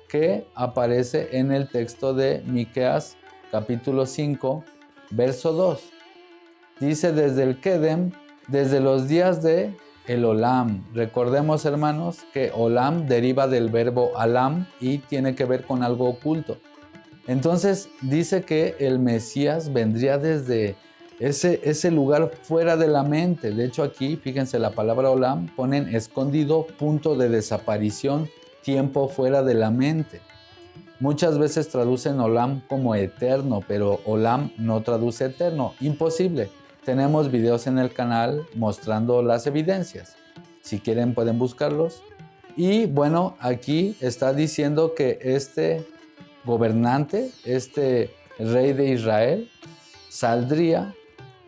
que aparece en el texto de Miqueas capítulo 5, verso 2. Dice desde el Kedem, desde los días de el Olam. Recordemos, hermanos, que Olam deriva del verbo alam y tiene que ver con algo oculto. Entonces dice que el Mesías vendría desde ese lugar fuera de la mente. De hecho aquí, fíjense, la palabra Olam ponen escondido, punto de desaparición, tiempo fuera de la mente. Muchas veces traducen Olam como eterno, pero Olam no traduce eterno. Imposible. Tenemos videos en el canal mostrando las evidencias. Si quieren pueden buscarlos. Y bueno, aquí está diciendo que este gobernante, este rey de Israel, saldría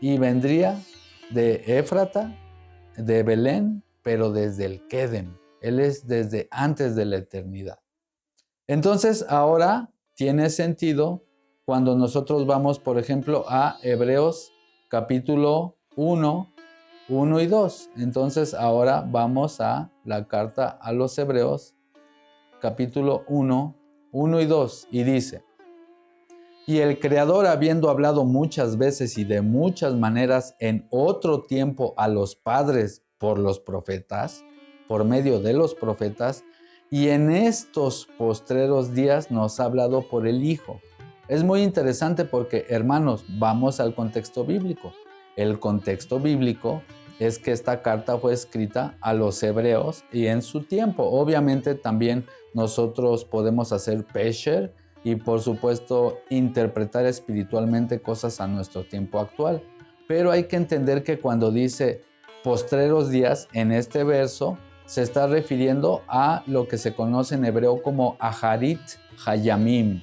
y vendría de Éfrata, de Belén, pero desde el Kedem. Él es desde antes de la eternidad. Entonces ahora tiene sentido cuando nosotros vamos, por ejemplo, a Hebreos capítulo 1, 1 y 2. Entonces ahora vamos a la carta a los Hebreos capítulo 1, 1 y 2, y dice: y el Creador, habiendo hablado muchas veces y de muchas maneras en otro tiempo a los padres por los profetas, por medio de los profetas, y en estos postreros días nos ha hablado por el Hijo. Es muy interesante porque, hermanos, vamos al contexto bíblico. El contexto bíblico es que esta carta fue escrita a los hebreos y en su tiempo. Obviamente también nosotros podemos hacer pesher y por supuesto interpretar espiritualmente cosas a nuestro tiempo actual. Pero hay que entender que cuando dice postreros días en este verso, se está refiriendo a lo que se conoce en hebreo como Aharit Hayamim.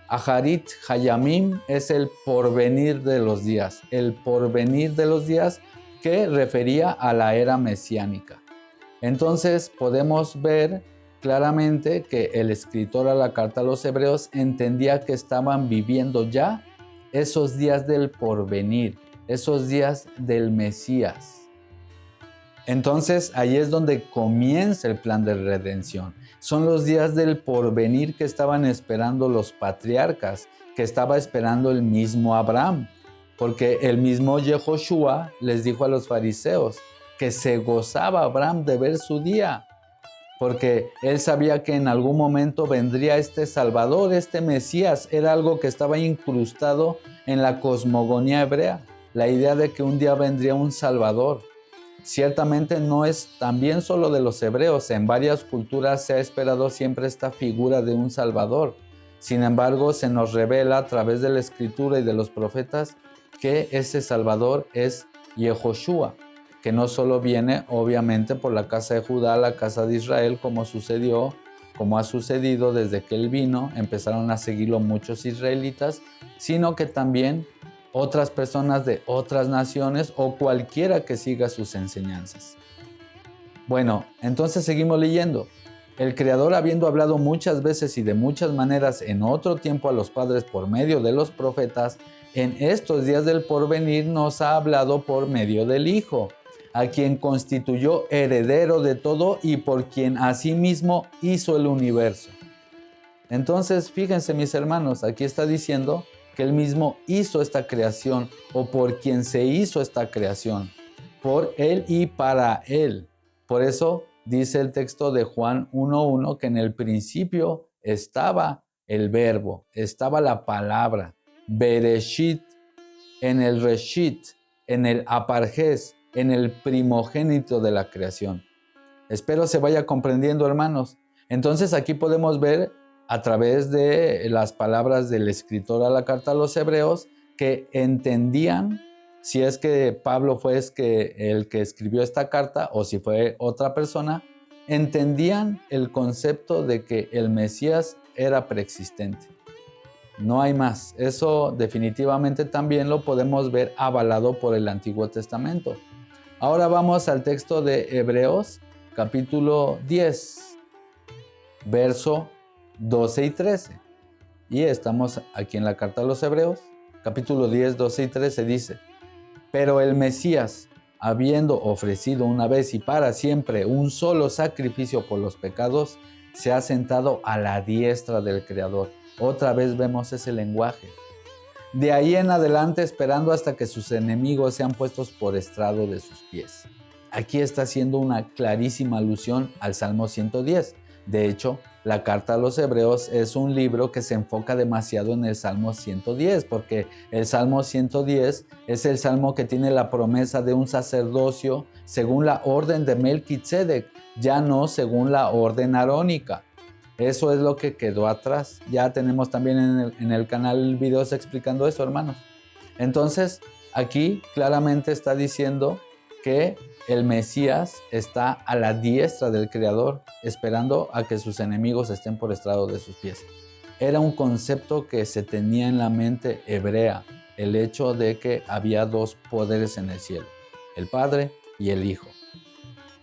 Aharit Hayamim es el porvenir de los días. El porvenir de los días que refería a la era mesiánica. Entonces podemos ver claramente que el escritor a la carta a los hebreos entendía que estaban viviendo ya esos días del porvenir, esos días del Mesías. Entonces ahí es donde comienza el plan de redención. Son los días del porvenir que estaban esperando los patriarcas, que estaba esperando el mismo Abraham, porque el mismo Yehoshua les dijo a los fariseos que se gozaba Abraham de ver su día, porque él sabía que en algún momento vendría este Salvador, este Mesías. Era algo que estaba incrustado en la cosmogonía hebrea, la idea de que un día vendría un Salvador. Ciertamente no es también solo de los hebreos, en varias culturas se ha esperado siempre esta figura de un Salvador. Sin embargo, se nos revela a través de la Escritura y de los profetas que ese Salvador es Yehoshua, que no solo viene obviamente por la casa de Judá, la casa de Israel, como ha sucedido desde que él vino, empezaron a seguirlo muchos israelitas, sino que también otras personas de otras naciones o cualquiera que siga sus enseñanzas. Bueno, entonces seguimos leyendo. El Creador, habiendo hablado muchas veces y de muchas maneras en otro tiempo a los padres por medio de los profetas, en estos días del porvenir nos ha hablado por medio del Hijo, a quien constituyó heredero de todo y por quien asimismo hizo el universo. Entonces, fíjense mis hermanos, aquí está diciendo que Él mismo hizo esta creación o por quien se hizo esta creación, por Él y para Él. Por eso dice el texto de Juan 1:1 que en el principio estaba el verbo, estaba la palabra, Bereshit, en el Reshit, en el Aparjes, en el primogénito de la creación. Espero se vaya comprendiendo, hermanos. Entonces aquí podemos ver a través de las palabras del escritor a la carta a los hebreos que entendían, si es que Pablo fue el que escribió esta carta o si fue otra persona, entendían el concepto de que el Mesías era preexistente. No hay más. Eso definitivamente también lo podemos ver avalado por el Antiguo Testamento. Ahora vamos al texto de Hebreos, capítulo 10, verso 12 y 13. Y estamos aquí en la carta a los Hebreos, capítulo 10, 12 y 13 dice: pero el Mesías, habiendo ofrecido una vez y para siempre un solo sacrificio por los pecados, se ha sentado a la diestra del Creador. Otra vez vemos ese lenguaje. De ahí en adelante esperando hasta que sus enemigos sean puestos por estrado de sus pies. Aquí está haciendo una clarísima alusión al Salmo 110. De hecho, la carta a los Hebreos es un libro que se enfoca demasiado en el Salmo 110, porque el Salmo 110 es el salmo que tiene la promesa de un sacerdocio según la orden de Melquisedec, ya no según la orden arónica. Eso es lo que quedó atrás. Ya tenemos también en el canal videos explicando eso, hermanos. Entonces, aquí claramente está diciendo que el Mesías está a la diestra del Creador, esperando a que sus enemigos estén por estrado de sus pies. Era un concepto que se tenía en la mente hebrea, el hecho de que había dos poderes en el cielo, el Padre y el Hijo.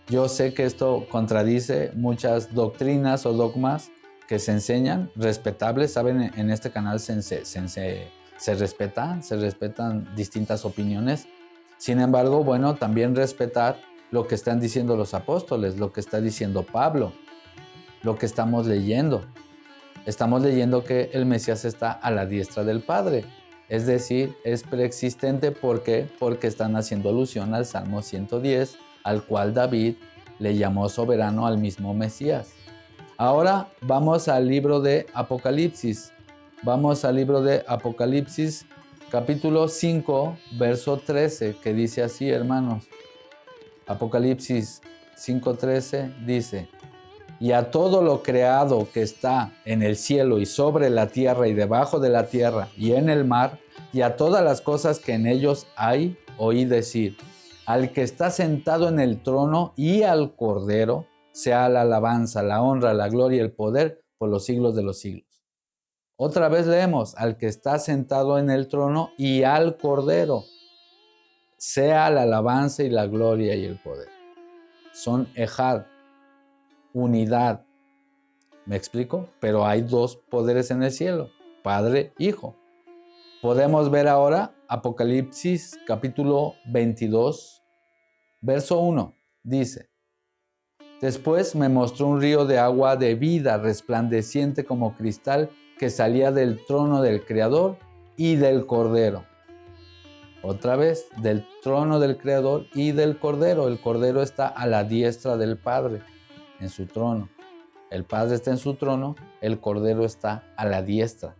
Yo sé que esto contradice muchas doctrinas o dogmas que se enseñan, respetables, saben, en este canal se respetan distintas opiniones. Sin embargo, bueno, también respetar lo que están diciendo los apóstoles, lo que está diciendo Pablo, lo que estamos leyendo. Estamos leyendo que el Mesías está a la diestra del Padre, es decir, es preexistente. ¿Por qué? Porque están haciendo alusión al Salmo 110, al cual David le llamó soberano al mismo Mesías. Ahora vamos al libro de Apocalipsis. Vamos al libro de Apocalipsis, capítulo 5, verso 13, que dice así, hermanos. Apocalipsis 5:13 dice: y a todo lo creado que está en el cielo y sobre la tierra y debajo de la tierra y en el mar, y a todas las cosas que en ellos hay, oí decir: al que está sentado en el trono y al Cordero, sea la alabanza, la honra, la gloria y el poder por los siglos de los siglos. Otra vez leemos: al que está sentado en el trono y al Cordero, sea la alabanza y la gloria y el poder. Son ejad, unidad. ¿Me explico? Pero hay dos poderes en el cielo, Padre, Hijo. Podemos ver ahora Apocalipsis capítulo 22, verso 1. Dice: después me mostró un río de agua de vida resplandeciente como cristal que salía del trono del Creador y del Cordero. Otra vez, del trono del Creador y del Cordero. El Cordero está a la diestra del Padre, en su trono. El Padre está en su trono, el Cordero está a la diestra.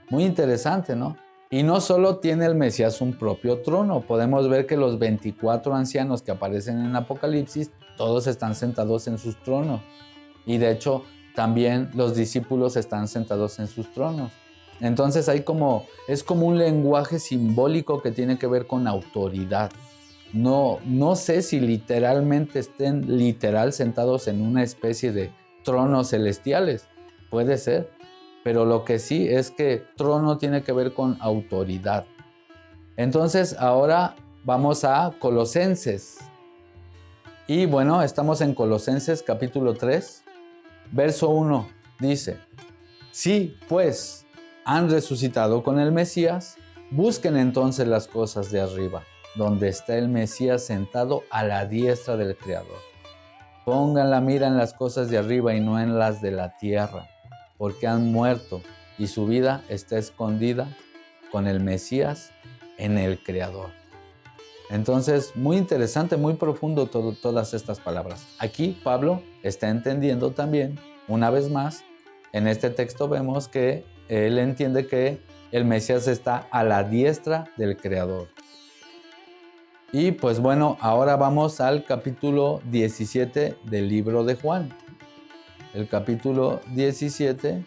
Muy interesante, ¿no? Y no solo tiene el Mesías un propio trono, podemos ver que los 24 ancianos que aparecen en Apocalipsis, todos están sentados en sus tronos. Y de hecho, también los discípulos están sentados en sus tronos. Entonces es como un lenguaje simbólico que tiene que ver con autoridad. No sé si literalmente estén sentados en una especie de tronos celestiales. Puede ser. Pero lo que sí es que trono tiene que ver con autoridad. Entonces ahora vamos a Colosenses. Y bueno, estamos en Colosenses capítulo 3, verso 1. Dice: sí, pues, han resucitado con el Mesías, busquen entonces las cosas de arriba, donde está el Mesías sentado a la diestra del Creador. Pongan la mira en las cosas de arriba y no en las de la tierra, porque han muerto y su vida está escondida con el Mesías en el Creador. Entonces, muy interesante, muy profundo todas estas palabras. Aquí Pablo está entendiendo también, una vez más, en este texto vemos que él entiende que el Mesías está a la diestra del Creador. Y pues bueno, ahora vamos al capítulo 17 del libro de Juan. El capítulo 17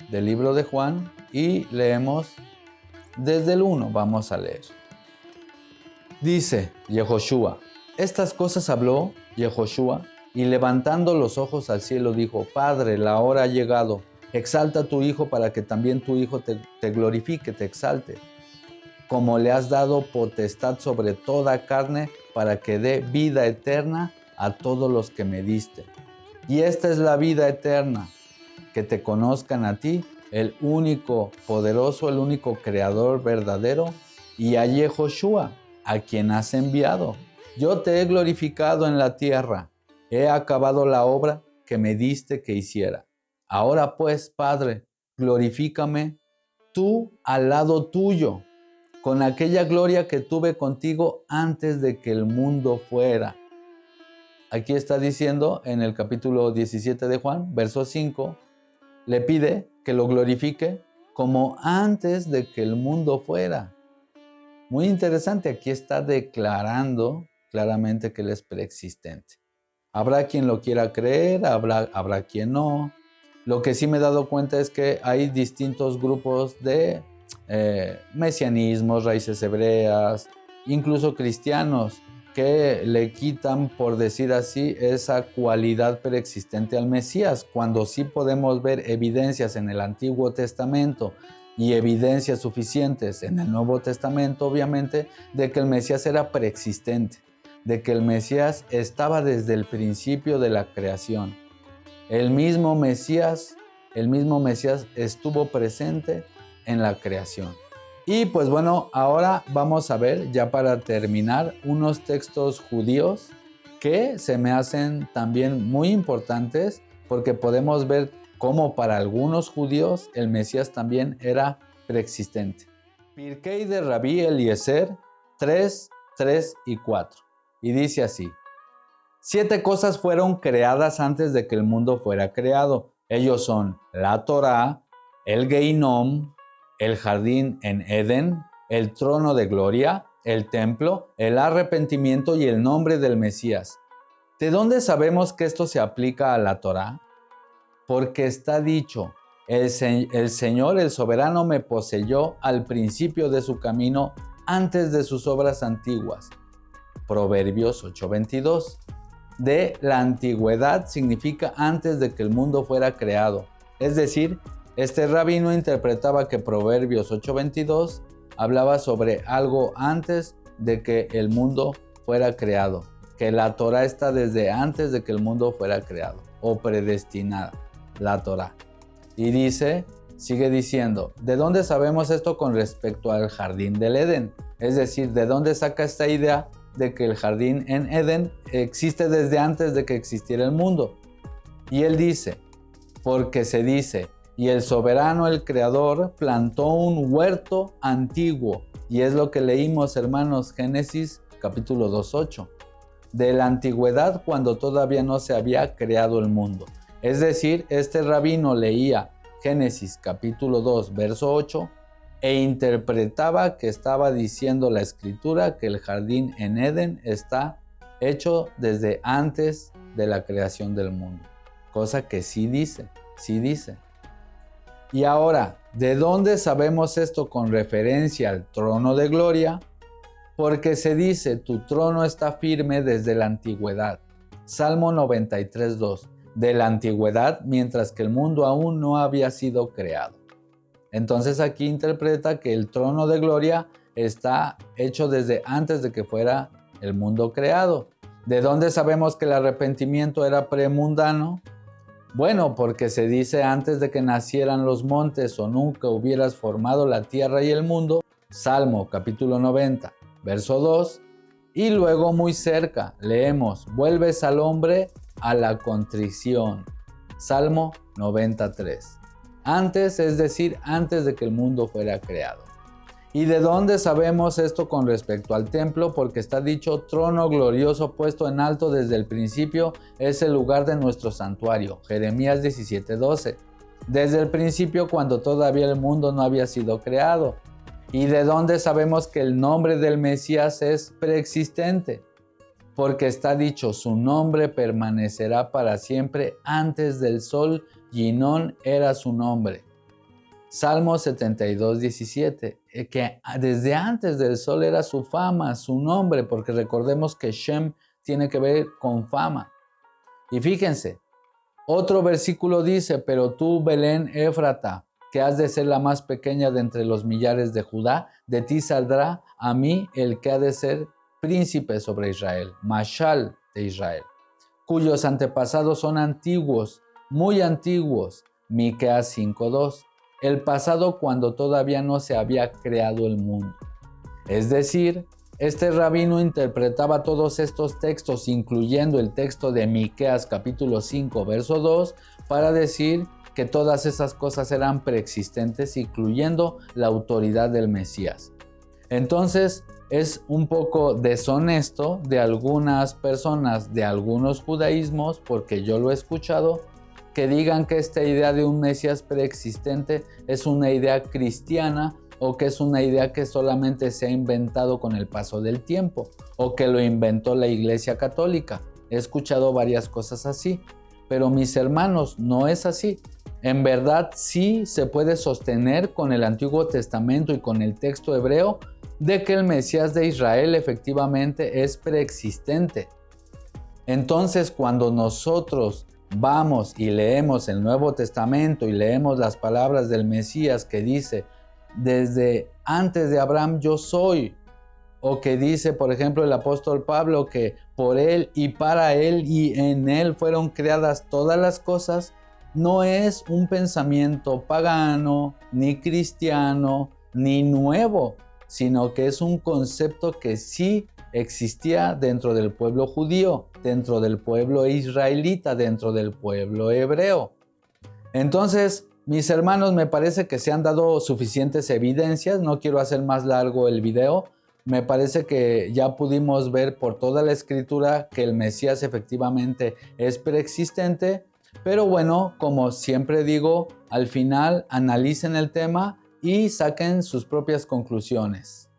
del libro de Juan y leemos desde el 1, vamos a leer. Dice Yehoshua, estas cosas habló Yehoshua y levantando los ojos al cielo dijo, Padre, la hora ha llegado, exalta a tu Hijo para que también tu Hijo te glorifique, te exalte, como le has dado potestad sobre toda carne para que dé vida eterna a todos los que me diste. Y esta es la vida eterna, que te conozcan a ti, el único poderoso, el único creador verdadero, y a Yehoshua, a quien has enviado. Yo te he glorificado en la tierra, he acabado la obra que me diste que hiciera. Ahora pues, Padre, glorifícame tú al lado tuyo, con aquella gloria que tuve contigo antes de que el mundo fuera. Aquí está diciendo en el capítulo 17 de Juan, verso 5, le pide que lo glorifique como antes de que el mundo fuera. Muy interesante, aquí está declarando claramente que Él es preexistente. Habrá quien lo quiera creer, habrá quien no. Lo que sí me he dado cuenta es que hay distintos grupos de mesianismos, raíces hebreas, incluso cristianos, que le quitan, por decir así, esa cualidad preexistente al Mesías, cuando sí podemos ver evidencias en el Antiguo Testamento y evidencias suficientes en el Nuevo Testamento, obviamente, de que el Mesías era preexistente, de que el Mesías estaba desde el principio de la creación. El mismo Mesías estuvo presente en la creación. Y pues bueno, ahora vamos a ver, ya para terminar, unos textos judíos que se me hacen también muy importantes porque podemos ver cómo para algunos judíos el Mesías también era preexistente. Pirkei de Rabí Eliezer 3, 3 y 4. Y dice así: 7 cosas fueron creadas antes de que el mundo fuera creado. Ellos son la Torá, el Geinom, el jardín en Edén, el trono de gloria, el templo, el arrepentimiento y el nombre del Mesías. ¿De dónde sabemos que esto se aplica a la Torá? Porque está dicho, el Señor, el soberano, me poseyó al principio de su camino, antes de sus obras antiguas. Proverbios 8:22. De la antigüedad significa antes de que el mundo fuera creado. Es decir, este rabino interpretaba que Proverbios 8:22 hablaba sobre algo antes de que el mundo fuera creado, que la Torá está desde antes de que el mundo fuera creado, o predestinada, la Torá. Y sigue diciendo, ¿de dónde sabemos esto con respecto al jardín del Edén? Es decir, ¿de dónde saca esta idea de que el jardín en Edén existe desde antes de que existiera el mundo? Y él dice, porque se dice, y el soberano, el creador, plantó un huerto antiguo. Y es lo que leímos, hermanos, Génesis capítulo 2:8. De la antigüedad, cuando todavía no se había creado el mundo. Es decir, este rabino leía Génesis capítulo 2, verso 8, e interpretaba que estaba diciendo la escritura que el jardín en Edén está hecho desde antes de la creación del mundo. Cosa que sí dice. Y ahora, ¿de dónde sabemos esto con referencia al trono de gloria? Porque se dice, tu trono está firme desde la antigüedad. Salmo 93:2. De la antigüedad, mientras que el mundo aún no había sido creado. Entonces aquí interpreta que el trono de gloria está hecho desde antes de que fuera el mundo creado. ¿De dónde sabemos que el arrepentimiento era premundano? Bueno, porque se dice antes de que nacieran los montes o nunca hubieras formado la tierra y el mundo. Salmo capítulo 90, verso 2. Y luego muy cerca leemos, vuelves al hombre a la contrición, Salmo 93. Antes, es decir, antes de que el mundo fuera creado. ¿Y de dónde sabemos esto con respecto al templo? Porque está dicho, trono glorioso puesto en alto desde el principio es el lugar de nuestro santuario, Jeremías 17:12. Desde el principio, cuando todavía el mundo no había sido creado. ¿Y de dónde sabemos que el nombre del Mesías es preexistente? Porque está dicho, su nombre permanecerá para siempre antes del sol, Ginón era su nombre. Salmo 72:17, que desde antes del sol era su fama, su nombre, porque recordemos que Shem tiene que ver con fama. Y fíjense, otro versículo dice, pero tú, Belén Éfrata, que has de ser la más pequeña de entre los millares de Judá, de ti saldrá a mí el que ha de ser príncipe sobre Israel, Mashal de Israel, cuyos antepasados son antiguos, muy antiguos, Miqueas 5:2, el pasado cuando todavía no se había creado el mundo. Es decir, este rabino interpretaba todos estos textos, incluyendo el texto de Miqueas capítulo 5, verso 2, para decir que todas esas cosas eran preexistentes, incluyendo la autoridad del Mesías. Entonces, es un poco deshonesto de algunas personas, de algunos judaísmos, porque yo lo he escuchado, que digan que esta idea de un Mesías preexistente es una idea cristiana o que es una idea que solamente se ha inventado con el paso del tiempo o que lo inventó la Iglesia Católica. He escuchado varias cosas así, pero mis hermanos, no es así. En verdad sí se puede sostener con el Antiguo Testamento y con el texto hebreo de que el Mesías de Israel efectivamente es preexistente. Entonces, cuando nosotros vamos y leemos el Nuevo Testamento y leemos las palabras del Mesías que dice, desde antes de Abraham yo soy, o que dice, por ejemplo, el apóstol Pablo, que por él y para él y en él fueron creadas todas las cosas, no es un pensamiento pagano, ni cristiano, ni nuevo, sino que es un concepto que sí existía dentro del pueblo judío, dentro del pueblo israelita, dentro del pueblo hebreo. Entonces, mis hermanos, me parece que se han dado suficientes evidencias, no quiero hacer más largo el video, me parece que ya pudimos ver por toda la escritura que el Mesías efectivamente es preexistente, pero bueno, como siempre digo, al final analicen el tema y saquen sus propias conclusiones.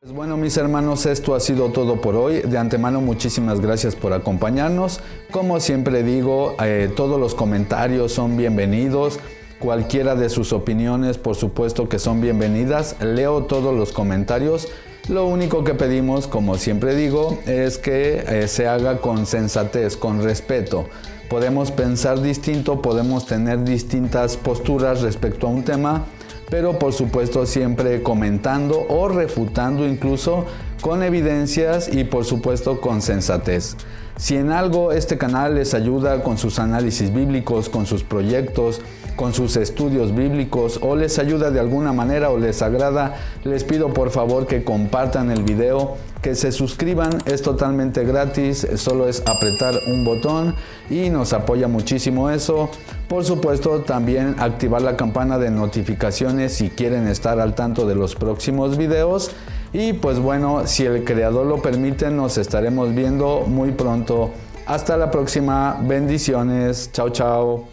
Pues bueno, mis hermanos, esto ha sido todo por hoy. De antemano, muchísimas gracias por acompañarnos. Como siempre digo, todos los comentarios son bienvenidos. Cualquiera de sus opiniones, por supuesto que son bienvenidas. Leo todos los comentarios. Lo único que pedimos, como siempre digo, es que se haga con sensatez, con respeto. Podemos pensar distinto, podemos tener distintas posturas respecto a un tema, pero por supuesto siempre comentando o refutando incluso con evidencias y por supuesto con sensatez. Si en algo este canal les ayuda con sus análisis bíblicos, con sus proyectos, con sus estudios bíblicos o les ayuda de alguna manera o les agrada, les pido por favor que compartan el video, que se suscriban, es totalmente gratis, solo es apretar un botón y nos apoya muchísimo eso. Por supuesto también activar la campana de notificaciones si quieren estar al tanto de los próximos videos. Y pues bueno, si el creador lo permite, nos estaremos viendo muy pronto. Hasta la próxima, bendiciones, chao chao.